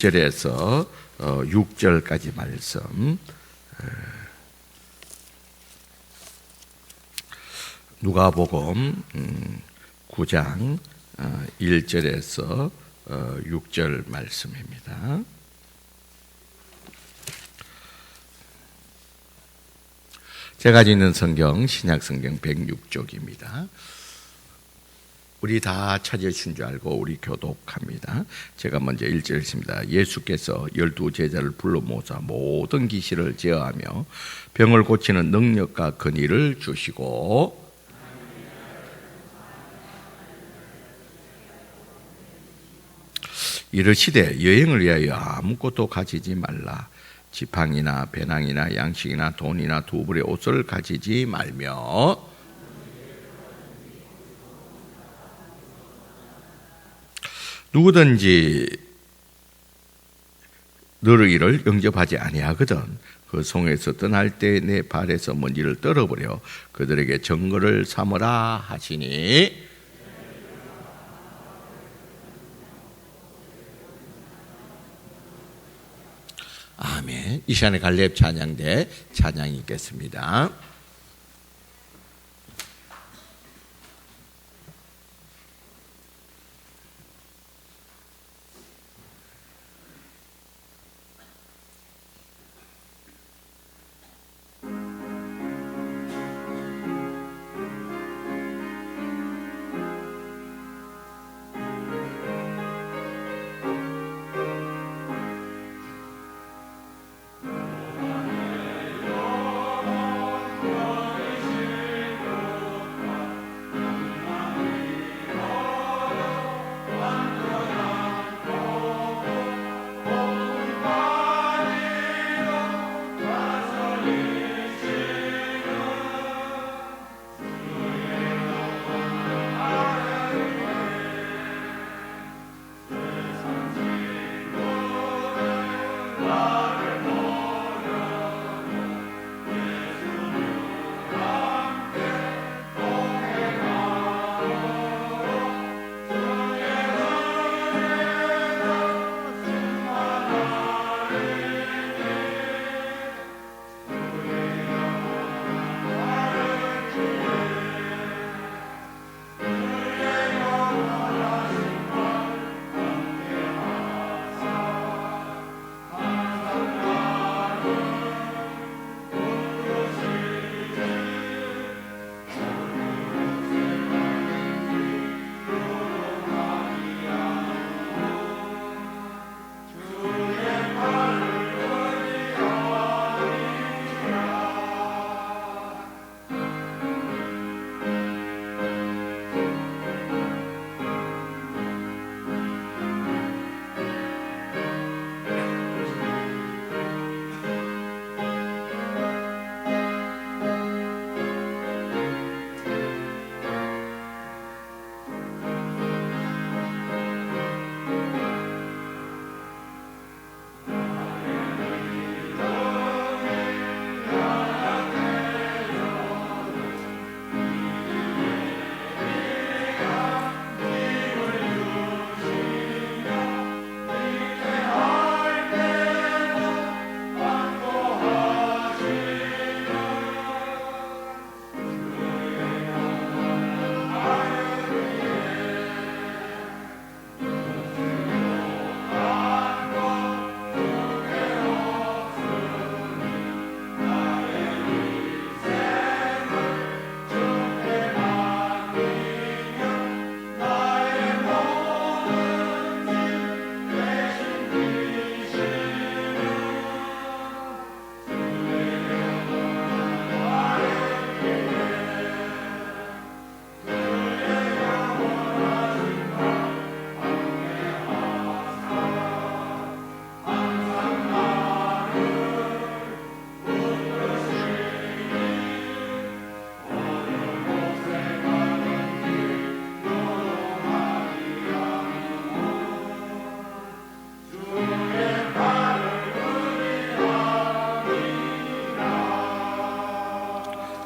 1절에서 6절까지 말씀, 누가복음 9장 1절에서 6절 말씀입니다. 제가 읽는 성경 신약성경 106쪽입니다. 우리 다 찾으신 줄 알고 우리 교독합니다. 제가 먼저 1절 읽습니다. 예수께서 12 제자를 불러 모아 모든 기시를 제어하며 병을 고치는 능력과 권위를 주시고 이르시되 여행을 위하여 아무것도 가지지 말라. 지팡이나 배낭이나 양식이나 돈이나 두 벌의 옷을 가지지 말며 누구든지 너를 이를 영접하지 아니하거든 그 성에서 떠날 때 내 발에서 먼지를 떨어버려 그들에게 증거를 삼으라 하시니 아멘. 이 시간에 갈렙 찬양대 찬양이 있겠습니다.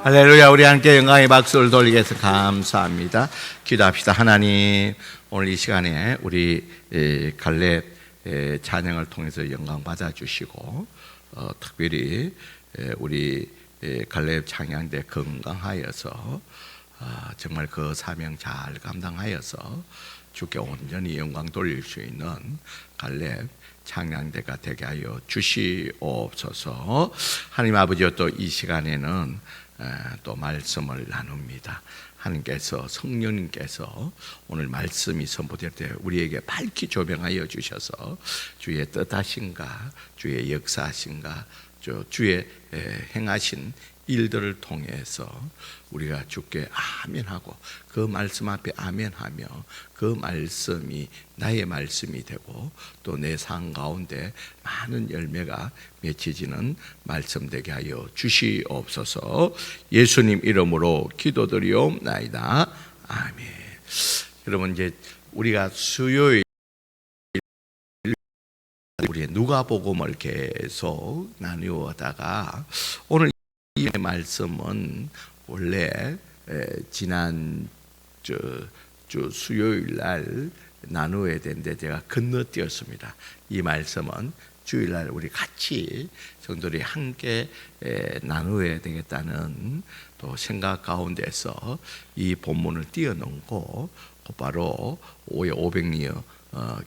할렐루야. 우리 함께 영광의 박수를 돌리겠습니다. 감사합니다. 기도합시다. 하나님, 오늘 이 시간에 우리 갈렙 찬양을 통해서 영광 받아 주시고 특별히 우리 갈렙 찬양대 건강하여서 정말 그 사명 잘 감당하여서 주께 온전히 영광 돌릴 수 있는 갈렙 찬양대가 되게 하여 주시옵소서. 하나님 아버지여, 또 이 시간에는 또 말씀을 나눕니다. 하나님께서, 성령님께서 오늘 말씀이 선포될 때 우리에게 밝히 조명하여 주셔서 주의 뜻하신가, 주의 역사하신가, 주의 행하신 일들을 통해서 우리가 주께 아멘하고 그 말씀 앞에 아멘하며 그 말씀이 나의 말씀이 되고 또 내 삶 가운데 많은 열매가 맺혀지는 말씀 되게 하여 주시옵소서. 예수님 이름으로 기도드리옵나이다. 아멘. 여러분, 이제 우리가 수요일 우리의 누가복음을 계속 나누어다가 오늘 이 말씀은 원래 지난 주 수요일 날 나누어야 되는데 제가 건너뛰었습니다. 이 말씀은 주일 날 우리 같이 성도들이 함께 나누어야 되겠다는 또 생각 가운데서 이 본문을 띄워놓고 곧바로 500리어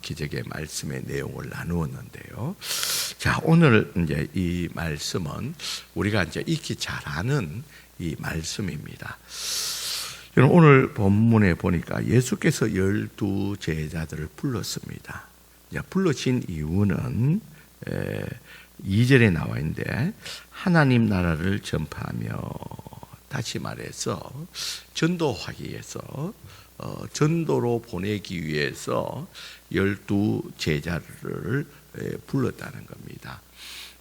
기적의 말씀의 내용을 나누었는데요. 자, 오늘 이제 이 말씀은 우리가 이제 익히 잘 아는 이 말씀입니다. 여러분, 오늘 본문에 보니까 예수께서 12 제자들을 불렀습니다. 불러신 이유는 2절에 나와 있는데, 하나님 나라를 전파하며, 다시 말해서 전도하기 위해서, 전도로 보내기 위해서 12 제자를 불렀다는 겁니다.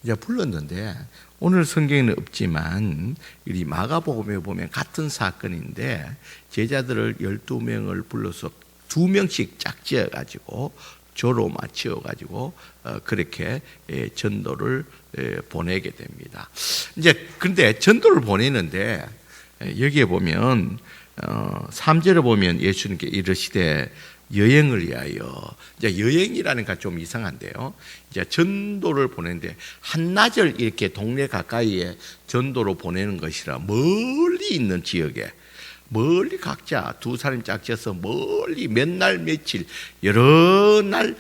이제 불렀는데 오늘 성경에는 없지만 이 마가복음에 보면 같은 사건인데 제자들을 12명을 불러서 2명씩 짝지어 가지고 조로 맞추어 가지고 그렇게 전도를 보내게 됩니다. 이제 그런데 전도를 보내는데 여기에 보면 3절에 보면 예수님께 이르시되 여행을 위하여, 이제 여행이라니까 좀 이상한데요. 이제 전도를 보내는데 한나절 이렇게 동네 가까이에 전도로 보내는 것이라 멀리 있는 지역에 멀리 각자 2사람 짝지어서 멀리 몇 날 며칠 여러 날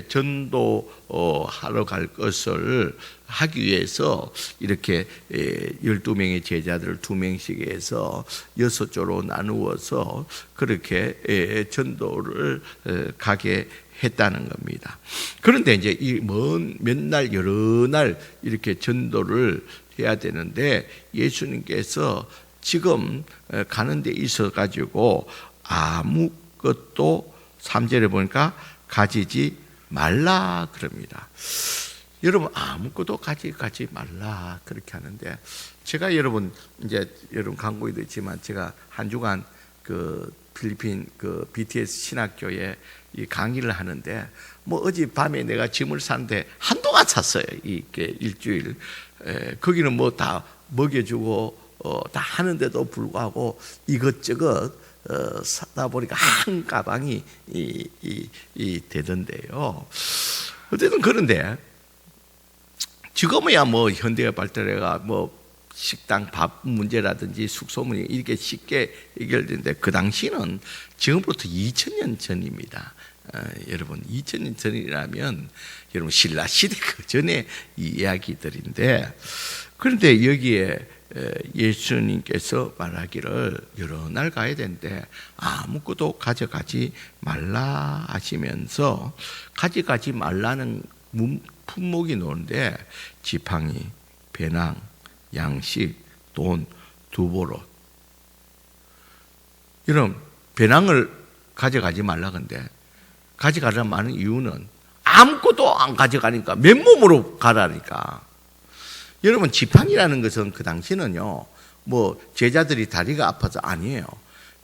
전도하러 갈 것을 하기 위해서 이렇게 12명의 제자들을 2명씩 해서 6조로 나누어서 그렇게 전도를 가게 했다는 겁니다. 그런데 이제 이 먼 몇 날 여러 날 이렇게 전도를 해야 되는데 예수님께서 지금 가는 데 있어 가지고 아무것도 3절에 보니까 가지지 말라 그럽니다. 여러분, 아무것도 가지 말라 그렇게 하는데, 제가 여러분 강고에도 있지만 제가 한 주간 그 필리핀 그 BTS 신학교에 이 강의를 하는데 어젯밤에 내가 짐을 샀는데 한동안 샀어요. 이게 일주일. 거기는 다 먹여주고 다 하는데도 불구하고 이것저것 사다 보니까 한 가방이 되던데요. 어쨌든 그런데 지금이야 현대가 발달해가 식당 밥 문제라든지 숙소 문제 이렇게 쉽게 해결되는데 그 당시는 지금부터 2000년 전입니다. 여러분, 2000년 전이라면 여러분 신라 시대 그 전에 이 이야기들인데, 그런데 여기에 예수님께서 말하기를 여러 날 가야 되는데 아무것도 가져가지 말라 하시면서, 가져가지 말라는 품목이 나오는데 지팡이, 배낭, 양식, 돈, 두보롯. 여러분, 배낭을 가져가지 말라 근데 가져가려면 많은 이유는 아무것도 안 가져가니까 맨몸으로 가라니까. 여러분, 지팡이라는 것은 그 당시는요 제자들이 다리가 아파서 아니에요.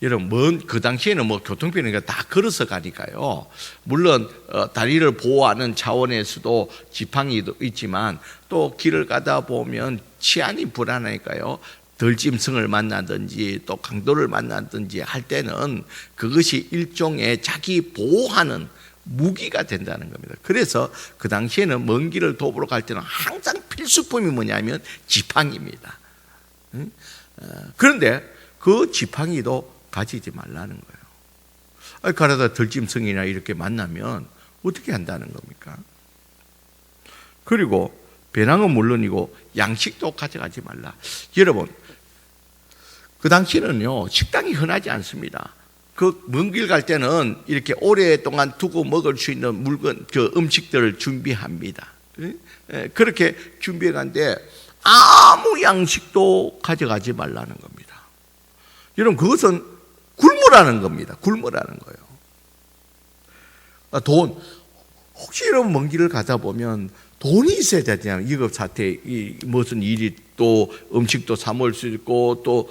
여러분, 그 당시에는 교통편이니까 다 걸어서 가니까요. 물론 다리를 보호하는 차원에서도 지팡이도 있지만 또 길을 가다 보면 치안이 불안하니까요. 들짐승을 만나든지 또 강도를 만나든지 할 때는 그것이 일종의 자기 보호하는 무기가 된다는 겁니다. 그래서 그 당시에는 먼 길을 도보로 갈 때는 항상 필수품이 뭐냐면 지팡이입니다. 그런데 그 지팡이도 가지지 말라는 거예요. 가라다 들짐승이나 이렇게 만나면 어떻게 한다는 겁니까? 그리고 배낭은 물론이고 양식도 가져가지 말라. 여러분, 그 당시에는요, 식당이 흔하지 않습니다. 그 먼 길 갈 때는 이렇게 오랫동안 두고 먹을 수 있는 물건, 그 음식들을 준비합니다. 그렇게 준비해 간데 아무 양식도 가져가지 말라는 겁니다. 여러분, 그것은 굶으라는 겁니다. 굶으라는 거예요. 돈, 혹시 여러분 먼 길을 가다 보면 돈이 있어야 되잖아요. 위급 사태, 무슨 일이 또 음식도 사 먹을 수 있고 또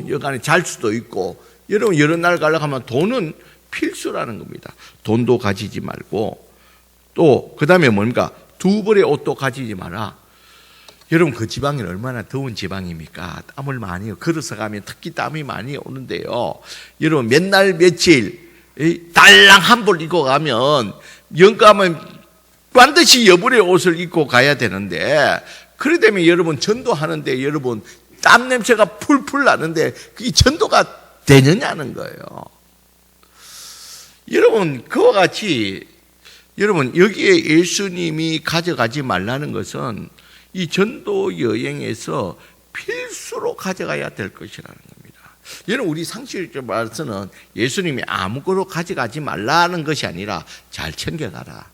여간에 잘 수도 있고, 여러분 여러 날 가려고 하면 돈은 필수라는 겁니다. 돈도 가지지 말고, 또 그 다음에 뭔가 두 벌의 옷도 가지지 마라. 여러분 그 지방이 얼마나 더운 지방입니까? 땀을 많이 걸어서 가면 특히 땀이 많이 오는데요. 여러분 몇 날 며칠 달랑 한 벌 입고 가면 영감은 반드시 여벌의 옷을 입고 가야 되는데, 그래 되면 여러분 전도하는데 여러분 땀 냄새가 풀풀 나는데 그게 전도가 되느냐는 거예요. 여러분 그와 같이 여러분 여기에 예수님이 가져가지 말라는 것은 이 전도 여행에서 필수로 가져가야 될 것이라는 겁니다. 여러분 우리 상식적으로 말해서는 예수님이 아무것도 가져가지 말라는 것이 아니라 잘 챙겨가라.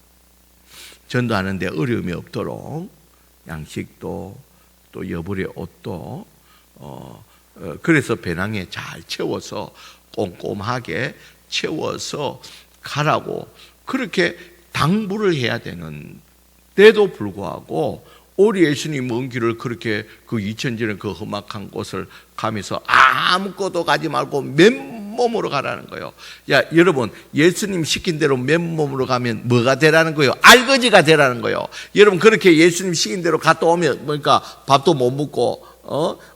전도하는데 어려움이 없도록 양식도 또 여벌의 옷도 그래서 배낭에 잘 채워서 꼼꼼하게 채워서 가라고 그렇게 당부를 해야 되는데도 불구하고 우리 예수님 먼 길을 그렇게 그 2000년의 그 험악한 곳을 가면서 아무것도 가지 말고 맨몸으로 가라는 거예요. 야, 여러분, 예수님 시킨 대로 맨몸으로 가면 뭐가 되라는 거예요? 알거지가 되라는 거예요. 여러분, 그렇게 예수님 시킨 대로 갔다 오면, 그러니까 밥도 못 먹고,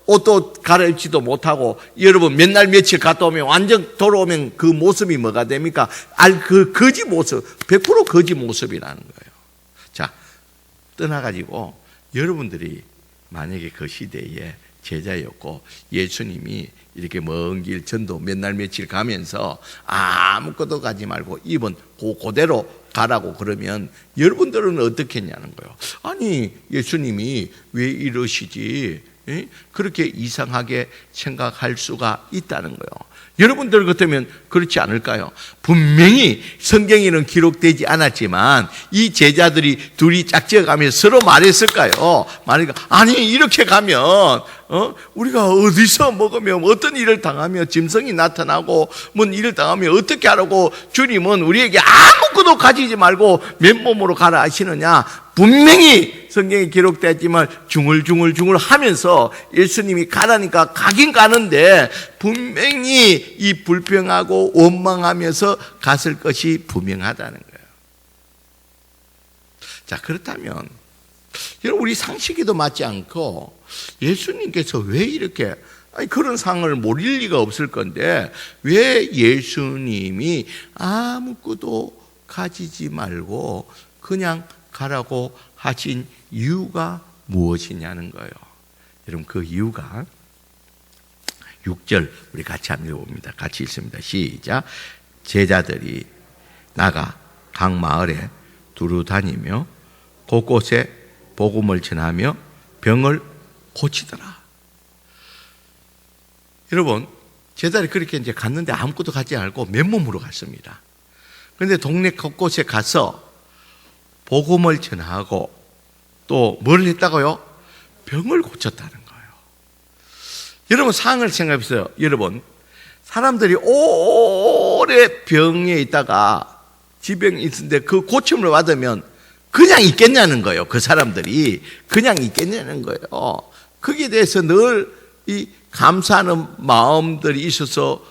옷도 갈아입지도 못하고, 여러분, 몇 날 며칠 갔다 오면 완전 돌아오면 그 모습이 뭐가 됩니까? 그 거지 모습, 100% 거지 모습이라는 거예요. 자, 떠나가지고, 여러분들이 만약에 그 시대에 제자였고 예수님이 이렇게 먼 길 전도 몇 날 며칠 가면서 아무것도 가지 말고 입은 그대로 가라고 그러면 여러분들은 어떻게 했냐는 거예요. 아니 예수님이 왜 이러시지? 그렇게 이상하게 생각할 수가 있다는 거예요. 여러분들 같으면 그렇지 않을까요? 분명히 성경에는 기록되지 않았지만 이 제자들이 둘이 짝지어가면서 서로 말했을까요? 아니 이렇게 가면 우리가 어디서 먹으면 어떤 일을 당하며 짐승이 나타나고 뭔 일을 당하면 어떻게 하라고 주님은 우리에게 아무것도 가지지 말고 맨몸으로 가라 하시느냐? 분명히 성경에 기록되었지만 중얼중얼 하면서 예수님이 가라니까 가긴 가는데 분명히 이 불평하고 원망하면서 갔을 것이 분명하다는 거예요. 자, 그렇다면 여러분 우리 상식에도 맞지 않고 예수님께서 왜 이렇게 그런 상을 모를 리가 없을 건데 왜 예수님이 아무것도 가지지 말고 그냥 가라고 하신 이유가 무엇이냐는 거예요. 여러분 그 이유가 6절 우리 같이 한번 읽어봅니다. 같이 읽습니다. 시작. 제자들이 나가 각 마을에 두루 다니며 곳곳에 복음을 전하며 병을 고치더라. 여러분 제자들이 그렇게 이제 갔는데 아무것도 가지 않고 맨몸으로 갔습니다. 그런데 동네 곳곳에 가서 복음을 전하고 또 뭘 했다고요? 병을 고쳤다는 거예요. 여러분 상황을 생각해보세요. 여러분 사람들이 오래 병에 있다가 지병이 있는데 그 고침을 받으면 그냥 있겠냐는 거예요. 그 사람들이 그냥 있겠냐는 거예요. 거기에 대해서 늘 이 감사하는 마음들이 있어서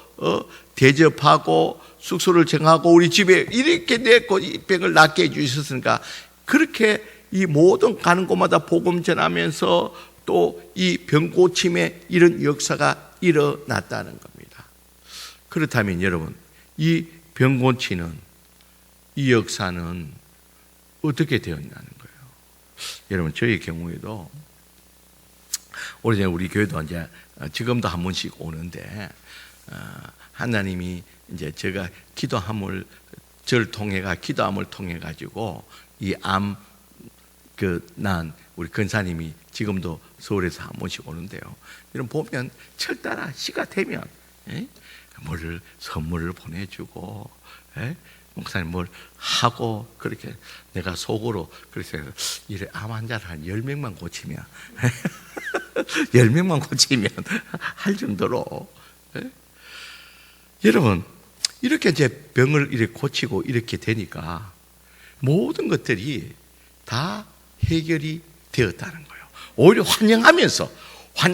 대접하고 숙소를 정하고 우리 집에 이렇게 내 병을 낫게 해주셨으니까 그렇게 이 모든 가는 곳마다 복음 전하면서 또 이 병 고침에 이런 역사가 일어났다는 겁니다. 그렇다면 여러분 이 병 고치는 이 역사는 어떻게 되었냐는 거예요. 여러분, 저희 경우에도 오래전에 우리 교회도 이제 지금도 한 번씩 오는데, 하나님이 이제 제가 저를 기도함을 통해 가지고 이 난 우리 근사님이 지금도 서울에서 한 번씩 오는데요. 이런 보면 철따라 시가 되면 뭘 선물을 보내주고, 목사님 뭘 하고, 그렇게 내가 속으로 그래서 이래 암 환자를 한 10명만 고치면 10명만 고치면 할 정도로, 여러분, 이렇게 이제 병을 이렇게 고치고 이렇게 되니까 모든 것들이 다 해결이 되었다는 거예요. 오히려 환영하면서,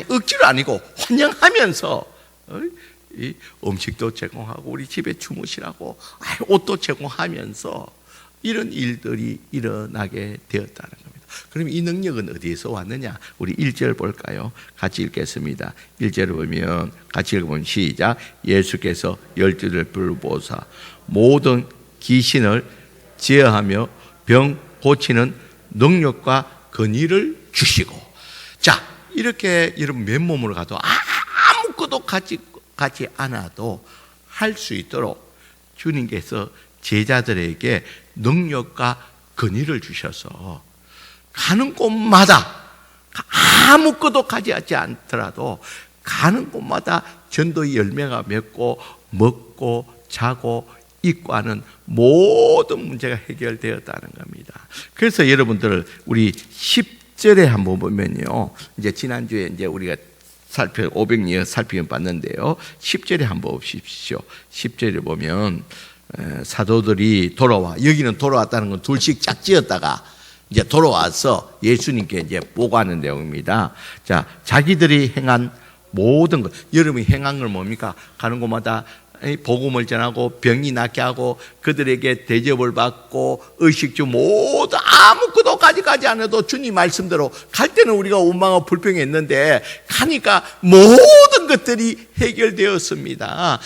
억지로 아니고 환영하면서 이 음식도 제공하고 우리 집에 주무시라고 옷도 제공하면서 이런 일들이 일어나게 되었다는 겁니다. 그럼 이 능력은 어디에서 왔느냐? 우리 1절 볼까요? 같이 읽겠습니다. 1절을 보면 같이 읽으면 시작. 예수께서 12를 불러보사 모든 귀신을 제어하며 병 고치는 능력과 권위를 주시고. 자, 이렇게 여러분 맨몸으로 가도 아무것도 가지 않아도 할 수 있도록 주님께서 제자들에게 능력과 권위를 주셔서 가는 곳마다 아무것도 가지하지 않더라도 가는 곳마다 전도의 열매가 맺고 먹고 자고 입고 하는 모든 문제가 해결되었다는 겁니다. 그래서 여러분들 우리 10절에 한번 보면요, 이제 지난주에 이제 우리가 500년 살피면 봤는데요, 10절에 한번 보십시오. 10절에 보면 사도들이 돌아와, 여기는 돌아왔다는 건 둘씩 짝지었다가 이제 돌아와서 예수님께 이제 보고하는 내용입니다. 자, 자기들이 행한 모든 것, 여러분이 행한 걸 뭡니까? 가는 곳마다 복음을 전하고 병이 낫게 하고 그들에게 대접을 받고 의식주 모두 아무것도 가져가지 않아도 주님 말씀대로 갈 때는 우리가 원망하고 불평했는데 가니까 모든 것들이 해결되었습니다.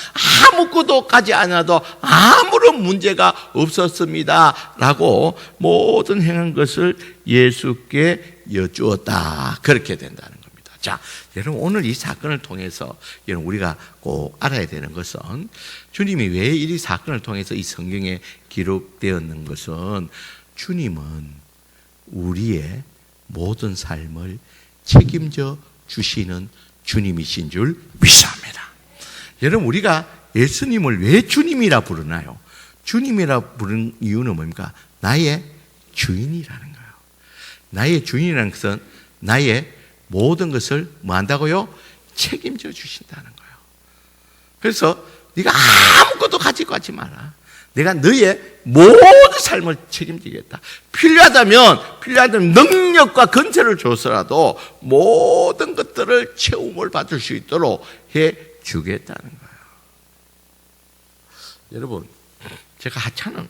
아무것도 가지 않아도 아무런 문제가 없었습니다 라고 모든 행한 것을 예수께 여쭈었다, 그렇게 된다는 겁니다. 자, 여러분, 오늘 이 사건을 통해서 여러분 우리가 꼭 알아야 되는 것은, 주님이 왜 이 사건을 통해서 이 성경에 기록되었는 것은, 주님은 우리의 모든 삶을 책임져 주시는 주님이신 줄 믿습니다. 여러분, 우리가 예수님을 왜 주님이라 부르나요? 주님이라 부르는 이유는 뭡니까? 나의 주인이라는 거예요. 나의 주인이라는 것은 나의 모든 것을 뭐 한다고요? 책임져 주신다는 거예요. 그래서 네가 아무것도 가지고 가지 마라. 내가 너의 모든 삶을 책임지겠다. 필요하다면 능력과 권세를 줘서라도 모든 것들을 채움을 받을 수 있도록 해 주겠다는 거예요. 여러분, 제가 하찮은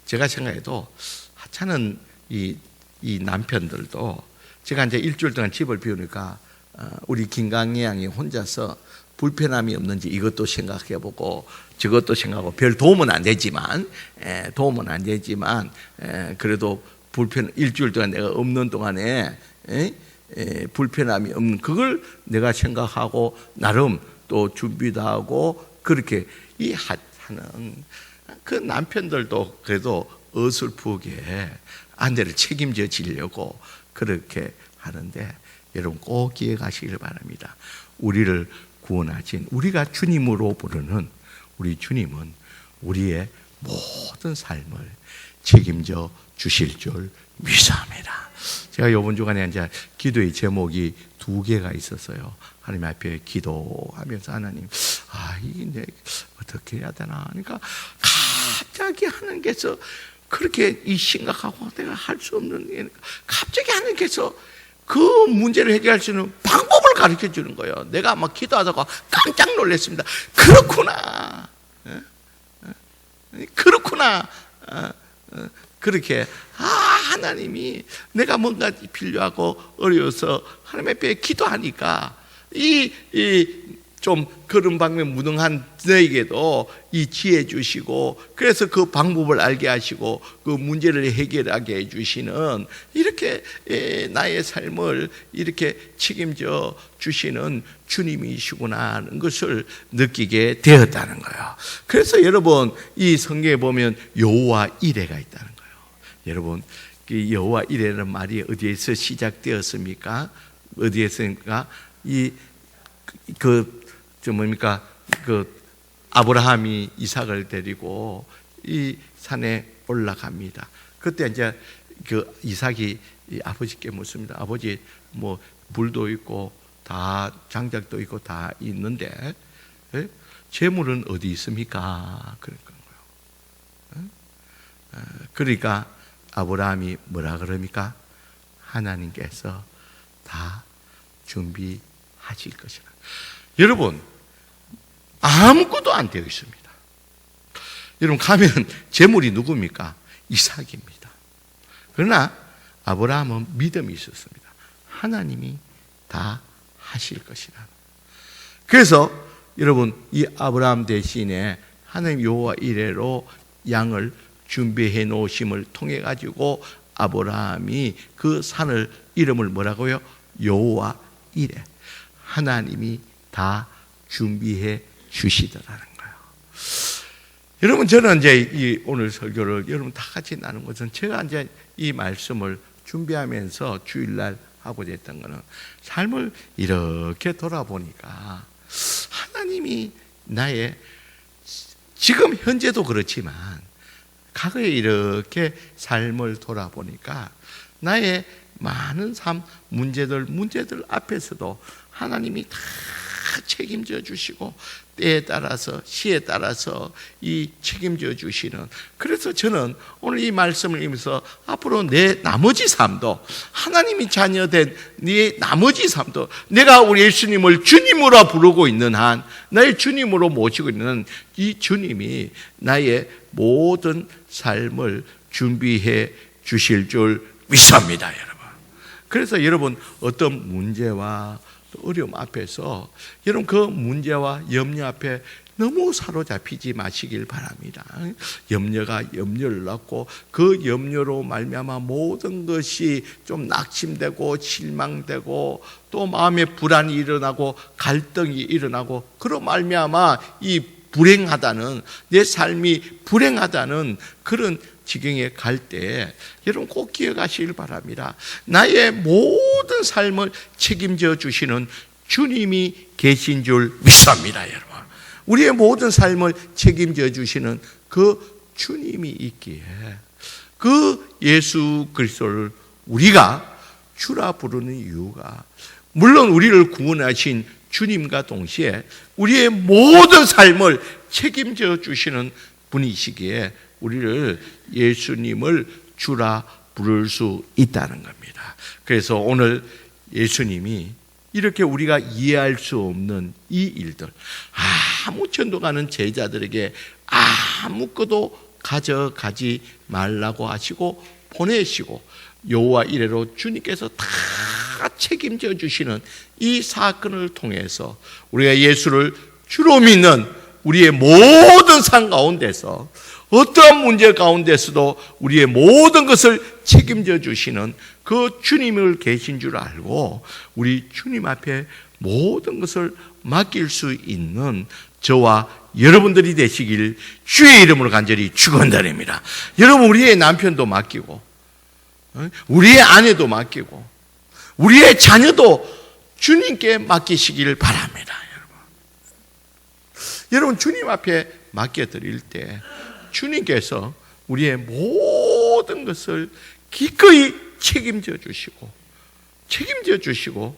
제가 생각해도 하찮은 이 남편들도, 제가 이제 일주일 동안 집을 비우니까 우리 김강희 양이 혼자서 불편함이 없는지 이것도 생각해보고 저것도 생각하고, 별 도움은 안 되지만 그래도 일주일 동안 내가 없는 동안에 불편함이 없는 그걸 내가 생각하고 나름 또 준비도 하고, 그렇게 하는 그 남편들도 그래도 어설프게 아내를 책임져 지려고 그렇게 하는데, 여러분 꼭 기억하시길 바랍니다. 우리를 구원하신, 우리가 주님으로 부르는 우리 주님은 우리의 모든 삶을 책임져 주실 줄 믿습니다. 제가 이번 주간에 이제 기도의 제목이 2개가 있었어요. 하나님 앞에 기도하면서, 하나님, 이게 내가 어떻게 해야 되나? 그러니까 갑자기 하나님께서 그렇게 심각하고 내가 할 수 없는, 갑자기 하나님께서 그 문제를 해결할 수 있는 방법을 가르쳐 주는 거예요. 내가 막 기도하다가 깜짝 놀랐습니다. 그렇구나. 그렇게 하나님이 내가 뭔가 필요하고 어려워서 하나님 앞에 기도하니까 이 좀 그런 방법에 무능한 너에게도 이 지혜 주시고, 그래서 그 방법을 알게 하시고 그 문제를 해결하게 해주시는, 이렇게 나의 삶을 이렇게 책임져 주시는 주님이시구나 하는 것을 느끼게 되었다는 거예요. 그래서 여러분, 이 성경에 보면 여호와 이레가 있다는 거예요. 여러분, 이 여호와 이레라는 말이 어디에서 시작되었습니까? 어디에서입니까? 아브라함이 이삭을 데리고 이 산에 올라갑니다. 그때 이제 그 이삭이 아버지께 묻습니다. 아버지, 뭐 불도 있고 다 장작도 있고 다 있는데 재물은 어디 있습니까? 그런 거예요. 그러니까 아브라함이 뭐라 그럽니까? 하나님께서 다 준비하실 것이라. 여러분, 아무것도 안 되어 있습니다. 여러분, 가면 재물이 누굽니까? 이삭입니다. 그러나 아브라함은 믿음이 있었습니다. 하나님이 다 하실 것이라. 그래서 여러분, 이 아브라함 대신에 하나님 여호와 이레로 양을 준비해 놓으심을 통해 가지고 아브라함이 그 산을 이름을 뭐라고요? 여호와 이레. 하나님이 다 준비해 주시더라는 거예요. 여러분, 저는 이제 이 오늘 설교를 여러분 다 같이 나눈 것은, 제가 이제 이 말씀을 준비하면서 주일날 하고자 했던 것은, 삶을 이렇게 돌아보니까 하나님이 나의, 지금 현재도 그렇지만 과거에 이렇게 삶을 돌아보니까 나의 많은 삶 문제들 앞에서도 하나님이 다 책임져 주시고, 때에 따라서 시에 따라서 이 책임져 주시는, 그래서 저는 오늘 이 말씀을 읽으면서 앞으로 내 나머지 삶도, 하나님이 자녀된 네 나머지 삶도, 내가 우리 예수님을 주님으로 부르고 있는 한, 나의 주님으로 모시고 있는 이 주님이 나의 모든 삶을 준비해 주실 줄 믿습니다, 여러분. 그래서 여러분, 어떤 문제와 어려움 앞에서 여러분 그 문제와 염려 앞에 너무 사로잡히지 마시길 바랍니다. 염려가 염려를 낳고 그 염려로 말미암아 모든 것이 좀 낙심되고 실망되고 또 마음에 불안이 일어나고 갈등이 일어나고, 그로 말미암아 이 불행하다는, 내 삶이 불행하다는 그런 지경에 갈 때 여러분 꼭 기억하시길 바랍니다. 나의 모든 삶을 책임져 주시는 주님이 계신 줄 믿습니다, 여러분. 우리의 모든 삶을 책임져 주시는 그 주님이 있기에 그 예수 그리스도를 우리가 주라 부르는 이유가, 물론 우리를 구원하신 주님과 동시에 우리의 모든 삶을 책임져 주시는 분이시기에 우리를 예수님을 주라 부를 수 있다는 겁니다. 그래서 오늘 예수님이 이렇게 우리가 이해할 수 없는 이 일들, 아무 전도가는 제자들에게 아무것도 가져가지 말라고 하시고 보내시고, 여호와 이레로 주님께서 다 책임져 주시는 이 사건을 통해서 우리가 예수를 주로 믿는 우리의 모든 삶 가운데서, 어떠한 문제 가운데서도 우리의 모든 것을 책임져 주시는 그 주님을 계신 줄 알고 우리 주님 앞에 모든 것을 맡길 수 있는 저와 여러분들이 되시길 주의 이름으로 간절히 축원드립니다. 여러분, 우리의 남편도 맡기고, 우리의 아내도 맡기고, 우리의 자녀도 주님께 맡기시길 바랍니다. 여러분, 주님 앞에 맡겨드릴 때 주님께서 우리의 모든 것을 기꺼이 책임져 주시고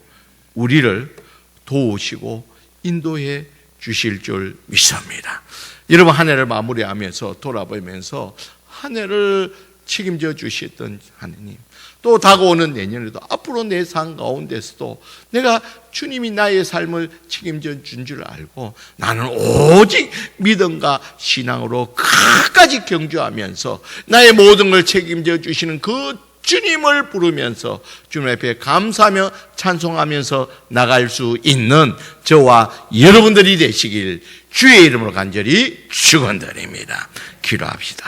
우리를 도우시고 인도해 주실 줄 믿습니다. 여러분, 한 해를 마무리하면서 돌아보면서 한 해를 책임져 주셨던 하나님, 또 다가오는 내년에도 앞으로 내 삶 가운데서도 내가 주님이 나의 삶을 책임져 준 줄 알고 나는 오직 믿음과 신앙으로 끝까지 경주하면서 나의 모든 걸 책임져 주시는 그 주님을 부르면서 주님 앞에 감사하며 찬송하면서 나갈 수 있는 저와 여러분들이 되시길 주의 이름으로 간절히 축원드립니다. 기도합시다.